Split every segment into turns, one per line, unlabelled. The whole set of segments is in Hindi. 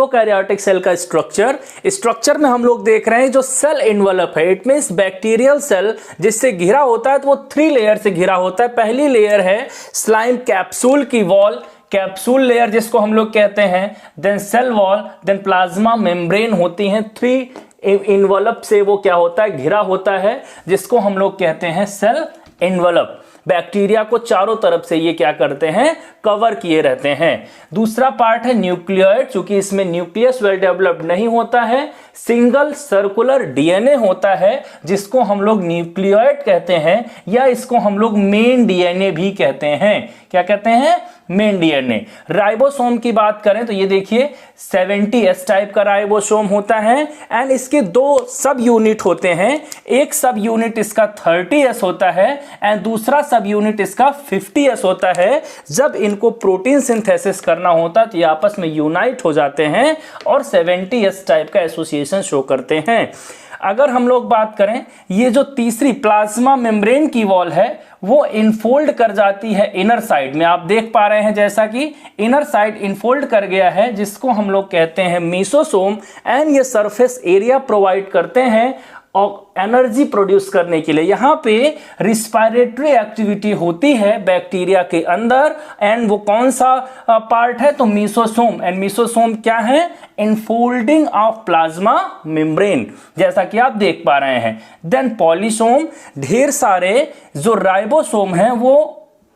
यूकोकैरियोटिक सेल का स्ट्रक्चर में हम लोग देख रहे हैं जो सेल इन्वेलप है, इट मींस बैक्टीरियल सेल जिससे घिरा होता है, तो वो 3 लेयर से घिरा होता है। पहली लेयर है स्लाइम कैप्सूल की वॉल, कैप्सूल लेयर जिसको हम लोग कहते हैं, then cell wall, then plasma membrane होती हैं। 3 इन्वेलप से वो क्या होता है, घिरा होता है, जिसको हम लोग कहते हैं सेल इन्वेलप। बैक्टीरिया को चारों तरफ से ये क्या करते हैं, कवर किए रहते हैं। दूसरा पार्ट है न्यूक्लियोइड, चूंकि इसमें न्यूक्लियस वेल डेवलप्ड नहीं होता है, सिंगल सर्कुलर डीएनए होता है जिसको हम लोग न्यूक्लियोइड कहते हैं, या इसको हम लोग मेन डीएनए भी कहते हैं। क्या कहते हैं, मेन डीएनए। राइबोसोम की बात करें तो ये देखिए 70S टाइप का राइबोसोम होता है, एंड इसके 2 सब यूनिट होते हैं। एक सब यूनिट इसका 30S होता है एंड दूसरा सब यूनिट इसका 50S होता है। जब इनको प्रोटीन सिंथेसिस करना होता है तो ये आपस में यूनाइट हो जाते हैं और 70S टाइप का एसोसिएशन शो करते हैं। अगर हम लोग बात करें, ये जो तीसरी प्लाज्मा मेम्ब्रेन की वॉल है वो इनफोल्ड कर जाती है इनर साइड में। आप देख पा रहे हैं जैसा कि इनर साइड इनफोल्ड कर गया है, जिसको हम लोग कहते हैं मेसोसोम, एंड ये सरफेस एरिया प्रोवाइड करते हैं और एनर्जी प्रोड्यूस करने के लिए। यहाँ पे रिस्पायरेटरी एक्टिविटी होती है बैक्टीरिया के अंदर, एंड वो कौन सा पार्ट है, तो मेसोसोम। एंड मेसोसोम क्या है, इनफोल्डिंग ऑफ प्लाज्मा मेम्ब्रेन, जैसा कि आप देख पा रहे हैं। देन पॉलीसोम, ढेर सारे जो राइबोसोम हैं वो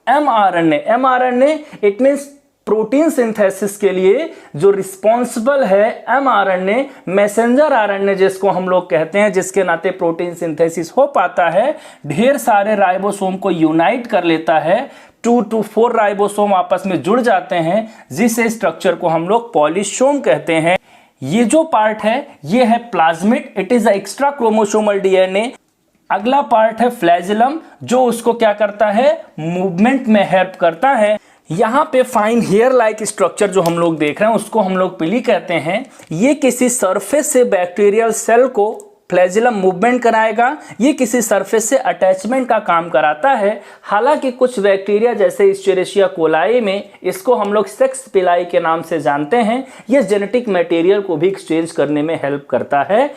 mRNA it means protein synthesis के लिए जो रिस्पॉन्सिबल है, एमआरएनए, मैसेंजर आरएनए जिसको हम लोग कहते हैं, जिसके नाते प्रोटीन सिंथेसिस हो पाता है, ढेर सारे राइबोसोम को यूनाइट कर लेता है। 2 to 4 राइबोसोम आपस में जुड़ जाते हैं, जिस स्ट्रक्चर को हम लोग पॉलीसोम कहते हैं। ये जो पार्ट है ये है plasmid, it is a extra chromosomal DNA. अगला पार्ट है फ्लैजिलम, जो उसको क्या करता है, मूवमेंट में हेल्प करता है। यहाँ पे फाइन हेयर लाइक स्ट्रक्चर जो हम लोग देख रहे हैं उसको हम लोग पिली कहते हैं। ये किसी सरफेस से बैक्टीरियल सेल को फ्लैजिलम मूवमेंट कराएगा, ये किसी सरफेस से अटैचमेंट का काम कराता है। हालांकि कुछ बैक्टीरिया जैसे इस्चेरिशिया कोलाई में इसको हम लोग सेक्स पिलाई के नाम से जानते हैं, ये जेनेटिक मटेरियल को भी एक्सचेंज करने में हेल्प करता है।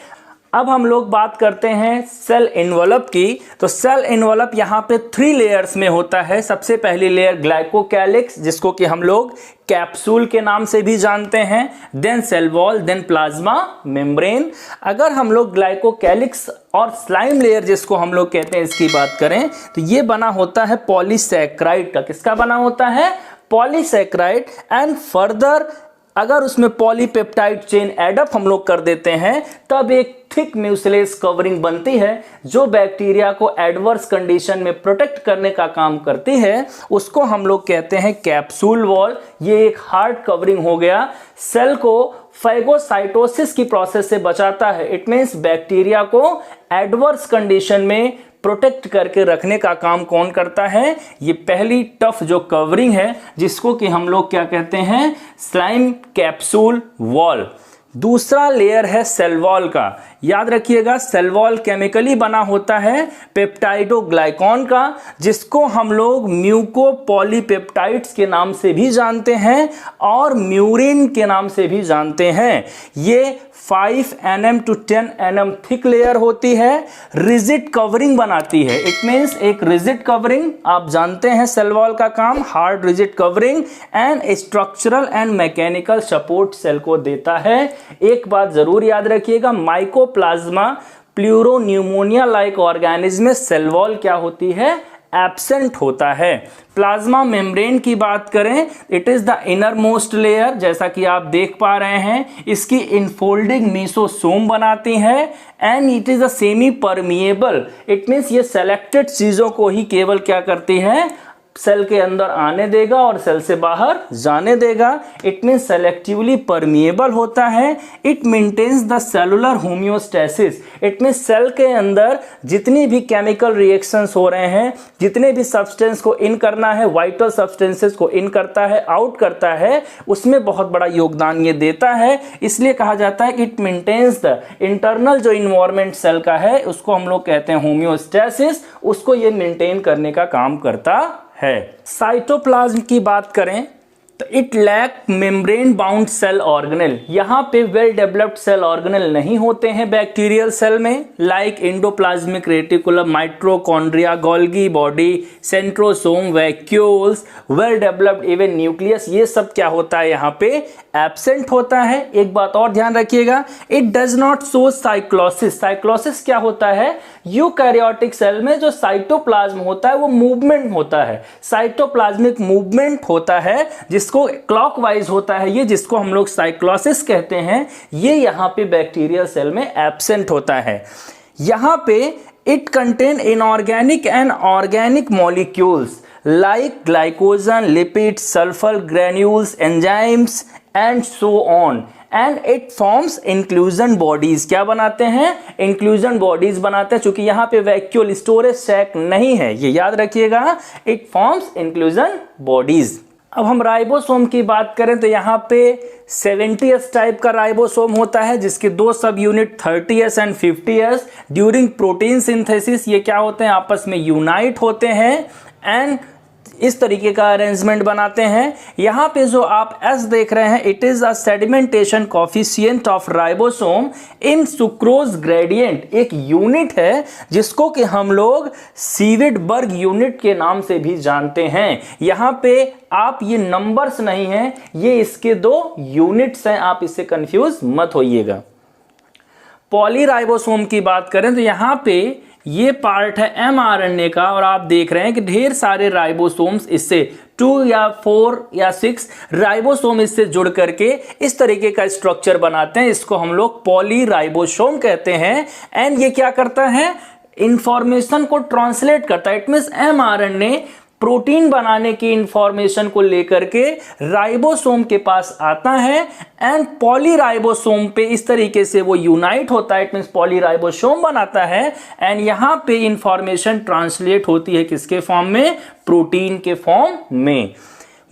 अब हम लोग बात करते हैं सेल इन्वेलप की। तो सेल इन्वेलप यहाँ पे 3 लेयर्स में होता है। सबसे पहली लेयर ग्लाइकोकैलिक्स, जिसको कि हम लोग कैप्सूल के नाम से भी जानते हैं, then cell wall, then plasma membrane. अगर हम लोग ग्लाइकोकैलिक्स और स्लाइम लेयर जिसको हम लोग कहते हैं इसकी बात करें तो ये बना होता है पॉलीसैकेराइड का। किसका बना होता है, पॉलीसैकेराइड। एंड फर्दर अगर उसमें पॉलीपेप्टाइड चेन एडअप हम लोग कर देते हैं तब एक थिक म्यूसिलेज कवरिंग बनती है जो बैक्टीरिया को एडवर्स कंडीशन में प्रोटेक्ट करने का काम करती है। उसको हम लोग कहते हैं कैप्सूल वॉल। ये एक हार्ड कवरिंग हो गया, सेल को फैगोसाइटोसिस की प्रोसेस से बचाता है। इट मींस बैक्टीरिया को एडवर्स कंडीशन में प्रोटेक्ट करके रखने का काम कौन करता है, ये पहली टफ जो कवरिंग है जिसको कि हम लोग क्या कहते हैं, स्लाइम कैप्सूल वॉल। दूसरा लेयर है सेल वॉल का। याद रखिएगा सेल वॉल केमिकली बना होता है पेप्टाइडोग्लाइकॉन का, जिसको हम लोग म्यूकोपॉलीपेप्टाइड्स के नाम से भी जानते हैं और म्यूरिन के नाम से भी जानते हैं। ये 5 nm to 10 nm thick layer होती है, रिजिड कवरिंग बनाती है। इट मींस एक रिजिड कवरिंग, आप जानते हैं सेल वॉल का काम hard rigid covering and structural and mechanical support cell को देता है। एक बात जरूर याद रखिएगा, माइकोप्लाज्मा प्लूरोन्यूमोनिया लाइक ऑर्गेनिज्म में सेल वॉल क्या होती है, एब्सेंट होता है। प्लाज्मा मेम्ब्रेन की बात करें, it is the inner most layer, जैसा कि आप देख पा रहे हैं इसकी इनफोल्डिंग मेसोसोम बनाती है and it is a semi permeable. It means ये सेलेक्टेड चीजों को ही केवल क्या करती है, सेल के अंदर आने देगा और सेल से बाहर जाने देगा। इट मीन सेलेक्टिवली परमिएबल होता है। It maintains the cellular homeostasis. It mean cell के अंदर जितनी भी केमिकल रिएक्शंस हो रहे हैं, जितने भी सब्सटेंस को इन करना है, वाइटल सब्सटेंसेस को इन करता है, आउट करता है, उसमें बहुत बड़ा योगदान ये देता है। इसलिए कहा जाता है इट मेंटेन्स द इंटरनल जो इन्वायरमेंट सेल का है उसको हम लोग कहते हैं होम्योस्टेसिस, उसको ये मेंटेन करने का काम करता है। साइटोप्लाज्म की बात करें तो it lack membrane bound cell organelle, यहाँ पे वेल डेवलप्ड सेल ऑर्गेनेल नहीं होते हैं बैक्टीरियल सेल में, like endoplasmic reticulum, mitochondria, Golgi body, centrosome, vacuoles, well developed even nucleus, ये सब क्या होता है यहाँ पे एब्सेंट होता है। एक बात और ध्यान रखिएगा, it does not show cyclosis. Cyclosis क्या होता है, यूकैरियोटिक सेल में जो साइटोप्लाज्म होता है वो मूवमेंट होता है, साइटोप्लाज्मिक मूवमेंट होता है जिसको क्लॉकवाइज होता है, ये जिसको हम लोग साइक्लोसिस कहते हैं, ये यहाँ पे बैक्टीरियल सेल में एब्सेंट होता है। यहाँ पे it contain inorganic and organic molecules like glycogen, lipid, sulphur granules, enzymes and so on, and it forms inclusion bodies. क्या बनाते हैं, इंक्लूजन बॉडीज बनाते हैं। चूंकि यहाँ पे वैक्यूल स्टोरेज सैक नहीं है, ये याद रखिएगा, इट फॉर्म्स इंक्लूजन बॉडीज। अब हम राइबोसोम की बात करें तो यहाँ पे 70s टाइप का राइबोसोम होता है जिसके दो सब unit 30s and 50s। During protein synthesis ये क्या होते हैं, आपस में यूनाइट होते हैं एंड इस तरीके का अरेंजमेंट बनाते हैं। यहाँ पे जो आप S देख रहे हैं, it is a sedimentation coefficient of ribosome in sucrose gradient, एक यूनिट है जिसको कि हम लोग सीविडबर्ग यूनिट के नाम से भी जानते हैं। यहाँ पे आप ये नंबर्स नहीं हैं, ये इसके दो यूनिट्स हैं, आप इससे कंफ्यूज मत होइएगा। पॉलीराइबोसोम की बात करें तो यहाँ पे ये पार्ट है mRNA का, और आप देख रहे हैं कि ढेर सारे राइबोसोम्स इससे 2 या 4 या 6 राइबोसोम इससे जुड़ करके इस तरीके का स्ट्रक्चर बनाते हैं, इसको हम लोग पॉलीराइबोसोम कहते हैं। एंड ये क्या करता है, इंफॉर्मेशन को ट्रांसलेट करता है। इट मींस mRNA प्रोटीन बनाने की इंफॉर्मेशन को लेकर के राइबोसोम के पास आता है एंड पॉलीराइबोसोम पे इस तरीके से वो यूनाइट होता है, इट मींस पॉलीराइबोसोम बनाता है एंड यहाँ पे इंफॉर्मेशन ट्रांसलेट होती है किसके फॉर्म में, प्रोटीन के फॉर्म में।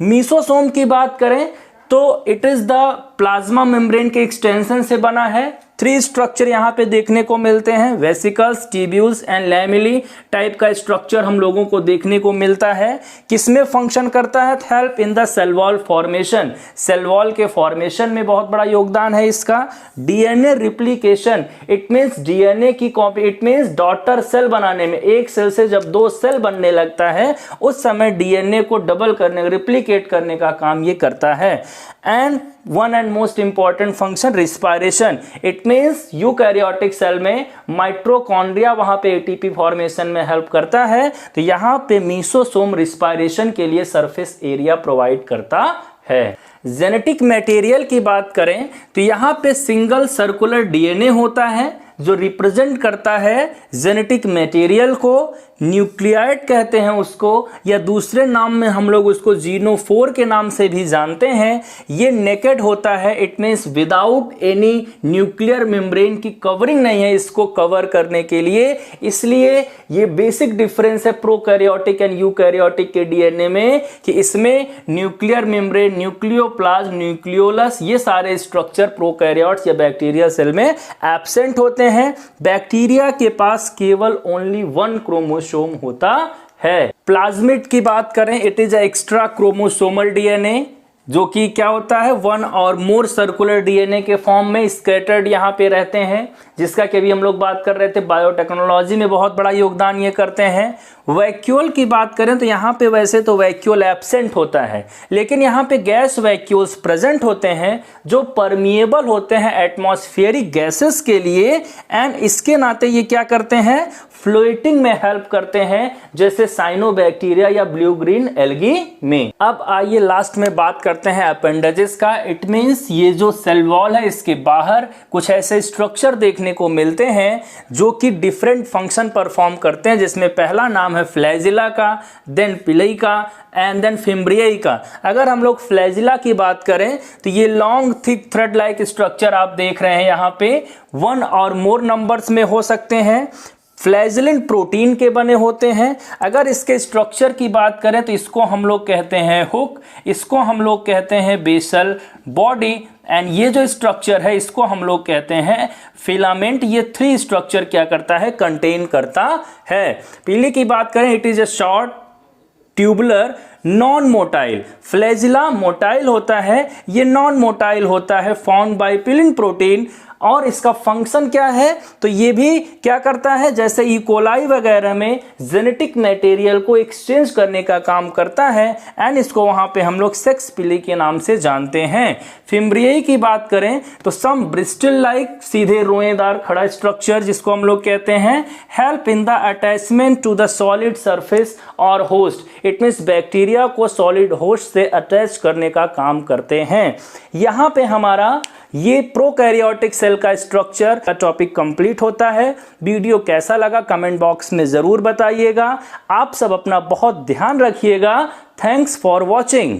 मीसोसोम की बात करें तो it is the plasma membrane के एक्सटेंशन से बना है। 3 स्ट्रक्चर यहाँ पे देखने को मिलते हैं, vesicles, tubules and lamellae type का स्ट्रक्चर हम लोगों को देखने को मिलता है। किसमें फंक्शन करता है, help in the cell wall formation, cell wall के फॉर्मेशन में बहुत बड़ा योगदान है इसका। DNA replication, it means DNA की copy, it means daughter cell बनाने में, एक सेल से जब 2 सेल बनने लगता है उस समय डीएनए को डबल करने, रिप्लिकेट करने का काम ये करता है। And one and most important function respiration, it means eukaryotic cell में माइटोकॉन्ड्रिया वहां पे एटीपी फॉर्मेशन में हेल्प करता है, तो यहां पे मीसोसोम रिस्पायरेशन के लिए सरफेस एरिया प्रोवाइड करता है। जेनेटिक मटेरियल की बात करें तो यहां पे सिंगल सर्कुलर डीएनए होता है जो रिप्रेजेंट करता है जेनेटिक मटेरियल को, न्यूक्लियाइड कहते हैं उसको, या दूसरे नाम में हम लोग उसको जीनोफोर के नाम से भी जानते हैं। ये नेकेड होता है, it means without any nuclear membrane की कवरिंग नहीं है इसको कवर करने के लिए, इसलिए ये बेसिक डिफरेंस है प्रोकैरियोटिक एंड यूकैरियोटिक के डीएनए में कि इसमें न्यूक्लियर मेम्ब्रेन, न्यूक्लियोप्लाज्म, न्यूक्लियोलस, ये सारे स्ट्रक्चर प्रोकैरियोट्स या बैक्टीरिया सेल में एब्सेंट होते हैं। बैक्टीरिया के पास केवल ओनली 1 क्रोमोसोम होता है। प्लाज्मिड की बात करें, it is extra chromosomal DNA जो कि क्या होता है, 1 और मोर सर्कुलर डीएनए के फॉर्म में स्कैटर्ड यहाँ पे रहते हैं, जिसका कि अभी हम लोग बात कर रहे थे, बायोटेक्नोलॉजी में बहुत बड़ा योगदान ये करते हैं। वैक्यूल की बात करें तो यहाँ पे वैसे तो वैक्यूल एब्सेंट होता है, लेकिन यहाँ पे गैस वैक्यूल्स प्रेजेंट होते हैं जो परमिएबल होते हैं एटमॉस्फेरिक गैसेस के लिए, एंड इसके नाते ये क्या करते हैं, फ्लोटिंग में हेल्प करते हैं, जैसे साइनोबैक्टीरिया या ब्लू ग्रीन एल्गी में। अब आइए लास्ट में बात करते हैं अपेंडेजेस का। इट मींस ये जो सेल वॉल है इसके बाहर कुछ ऐसे स्ट्रक्चर देखने को मिलते हैं जो कि डिफरेंट फंक्शन परफॉर्म करते हैं, जिसमें पहला नाम है फ्लैजिला का, देन पिलाई का एंड देन फिम्ब्रियाई का। अगर हम लोग फ्लैजिला की बात करें तो ये long thick thread like structure आप देख रहे हैं, यहाँ पे 1 और मोर नंबर्स में हो सकते हैं। फ्लैजिलिन प्रोटीन के बने होते हैं। अगर इसके स्ट्रक्चर की बात करें तो इसको हम लोग कहते हैं हुक, इसको हम लोग कहते हैं बेसल बॉडी, एंड ये जो स्ट्रक्चर है इसको हम लोग कहते हैं फिलामेंट। ये 3 स्ट्रक्चर क्या करता है, कंटेन करता है। पीली की बात करें, it is a short tubular, non motile. Flagella motile होता है, ये नॉन मोटाइल होता है, फाउंड बाय पिलिन प्रोटीन। और इसका फंक्शन क्या है, तो ये भी क्या करता है, जैसे ई कोलाई वगैरह में जेनेटिक मटेरियल को एक्सचेंज करने का काम करता है, एंड इसको वहां पे हम लोग सेक्स पिली के नाम से जानते हैं। फिम्ब्रियाई की बात करें तो सम ब्रिस्टल लाइक, सीधे रोएदार खड़ा स्ट्रक्चर जिसको हम लोग कहते हैं, help in the attachment to the solid surface और होस्ट। इट मीन्स बैक्टीरिया को सॉलिड होस्ट से अटैच करने का काम करते हैं। यहां पे हमारा ये प्रोकैरियोटिक सेल का स्ट्रक्चर का टॉपिक कंप्लीट होता है। वीडियो कैसा लगा कमेंट बॉक्स में जरूर बताइएगा। आप सब अपना बहुत ध्यान रखिएगा। Thanks for watching.